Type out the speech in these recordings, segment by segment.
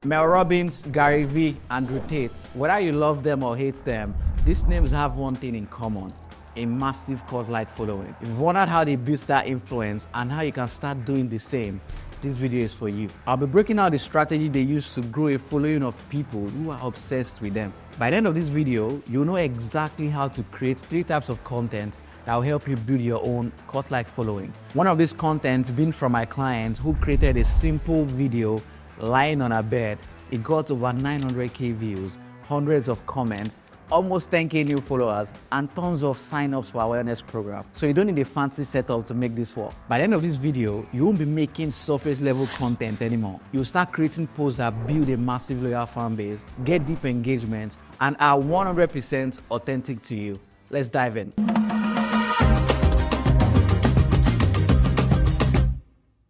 Mel Robbins, Gary Vee, Andrew Tate, whether you love them or hate them, these names have one thing in common: a massive cult-like following. If you've wondered how they built that influence and how you can start doing the same, this video is for you. I'll be breaking out the strategy they use to grow a following of people who are obsessed with them. By the end of this video, you'll know exactly how to create 3 types of content that will help you build your own cult-like following. One of these contents being from my client who created a simple video lying on her bed. It got over 900k views, hundreds of comments, almost 10k new followers, and tons of sign-ups for our awareness program. So you don't need a fancy setup to make this work. By the end of this video, you won't be making surface level content anymore. You'll start creating posts that build a massive loyal fan base, get deep engagement, and are 100% authentic to you. Let's dive in.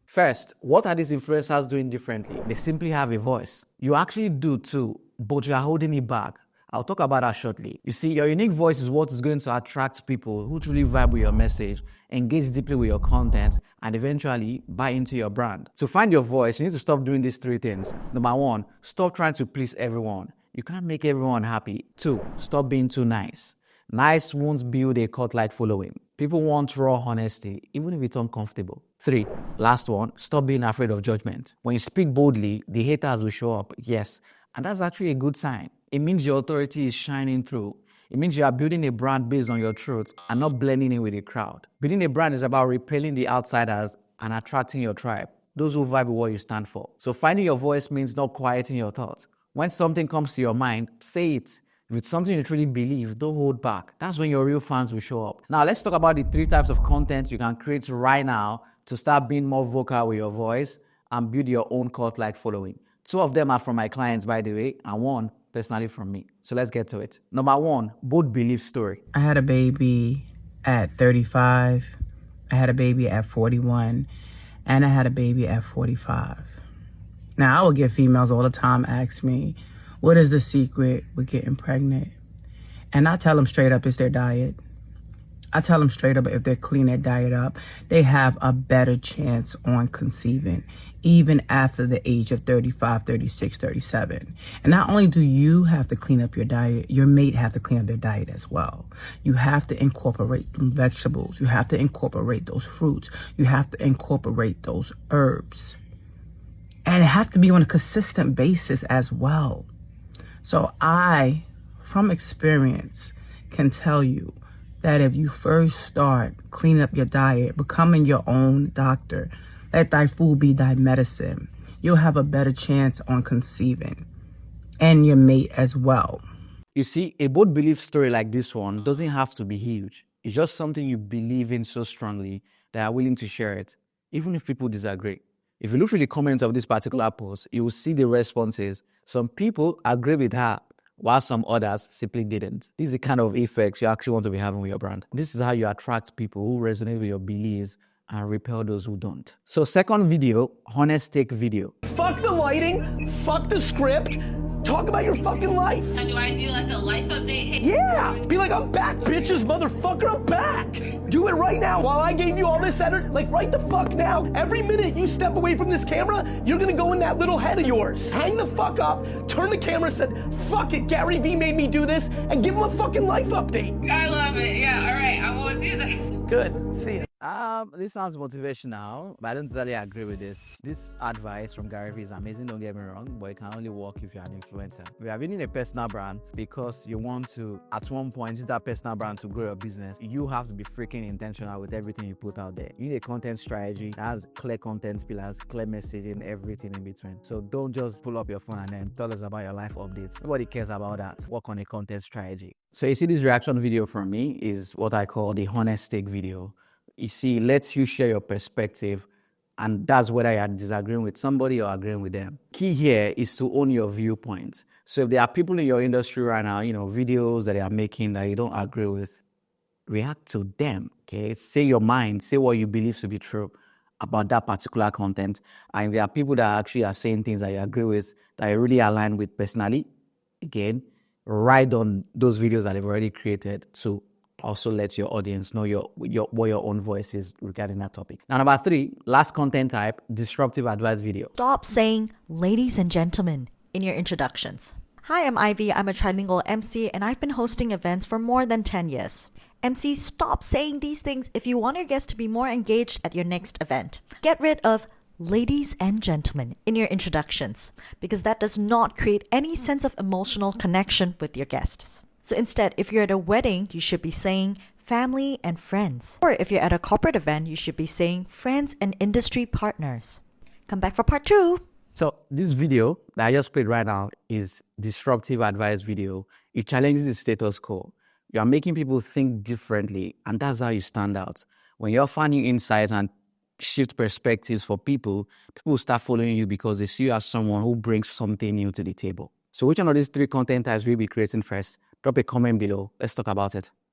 First, what are these influencers doing differently? They simply have a voice. You actually do too, but you are holding it back. I'll talk about that shortly. You see, your unique voice is what is going to attract people who truly vibe with your message, engage deeply with your content, and eventually buy into your brand. To find your voice, you need to stop doing these 3 things. Number 1, stop trying to please everyone. You can't make everyone happy. 2, stop being too nice. Nice won't build a cult-like following. People want raw honesty, even if it's uncomfortable. 3, last one, stop being afraid of judgment. When you speak boldly, the haters will show up, yes, and that's actually a good sign. It means your authority is shining through. It means you are building a brand based on your truth and not blending in with the crowd. Building a brand is about repelling the outsiders and attracting your tribe, those who vibe with what you stand for. So finding your voice means not quieting your thoughts. When something comes to your mind, say it. If it's something you truly believe, don't hold back. That's when your real fans will show up. Now, let's talk about the 3 types of content you can create right now to start being more vocal with your voice and build your own cult-like following. 2 of them are from my clients, by the way, and 1 personally from me. So let's get to it. Number 1, bold belief story. I had a baby at 35, I had a baby at 41, and I had a baby at 45. Now, I will get females all the time ask me, what is the secret with getting pregnant? And I tell them straight up, it's their diet. I tell them straight up, if they clean their diet up, they have a better chance on conceiving, even after the age of 35, 36, 37. And not only do you have to clean up your diet, your mate have to clean up their diet as well. You have to incorporate them vegetables. You have to incorporate those fruits. You have to incorporate those herbs. And it has to be on a consistent basis as well. So I, from experience, can tell you that if you first start cleaning up your diet, becoming your own doctor, let thy food be thy medicine, you'll have a better chance on conceiving, and your mate as well. You see, a bold belief story like this one doesn't have to be huge. It's just something you believe in so strongly that are willing to share it, even if people disagree. If you look through the comments of this particular post, you will see the responses. Some people agree with her, while some others simply didn't. This is the kind of effects you actually want to be having with your brand. This is how you attract people who resonate with your beliefs and repel those who don't. So second video, honest take video. Fuck the lighting, fuck the script, talk about your fucking life. Do I do like a life update? Yeah, be like, I'm back, bitches, motherfucker, I'm back. Do it right now while I gave you all this energy, like right the fuck now. Every minute you step away from this camera, you're gonna go in that little head of yours. Hang the fuck up, turn the camera, said, fuck it, Gary Vee made me do this, and give him a fucking life update. I love it. Yeah, all right, I will do that. Good, see ya. This sounds motivational, but I don't totally agree with this. This advice from Gary Vee is amazing, don't get me wrong, but it can only work if you're an influencer. We are building a personal brand because you want to, at one point, use that personal brand to grow your business. You have to be freaking intentional with everything you put out there. You need a content strategy that has clear content pillars, clear messaging, everything in between. So don't just pull up your phone and then tell us about your life updates. Nobody cares about that. Work on a content strategy. So you see this reaction video from me is what I call the honest take video. You see, it lets you share your perspective, and that's whether you're disagreeing with somebody or agreeing with them. Key here is to own your viewpoint. So if there are people in your industry right now, videos that they are making that you don't agree with, react to them, okay? Say your mind, say what you believe to be true about that particular content. And if there are people that actually are saying things that you agree with, that you really align with personally, again, write on those videos that they've already created to also let your audience know what your own voice is regarding that topic. Now, number 3, last content type, disruptive advice video. Stop saying, ladies and gentlemen, in your introductions. Hi, I'm Ivy. I'm a trilingual MC and I've been hosting events for more than 10 years. MCs, stop saying these things if you want your guests to be more engaged at your next event. Get rid of ladies and gentlemen in your introductions because that does not create any sense of emotional connection with your guests. So instead, if you're at a wedding, you should be saying family and friends. Or if you're at a corporate event, you should be saying friends and industry partners. Come back for part 2. So this video that I just played right now is disruptive advice video. It challenges the status quo. You are making people think differently, and that's how you stand out. When you offer new insights and shift perspectives for people, people will start following you because they see you as someone who brings something new to the table. So which one of these 3 content types will you be creating first? Drop a comment below. Let's talk about it.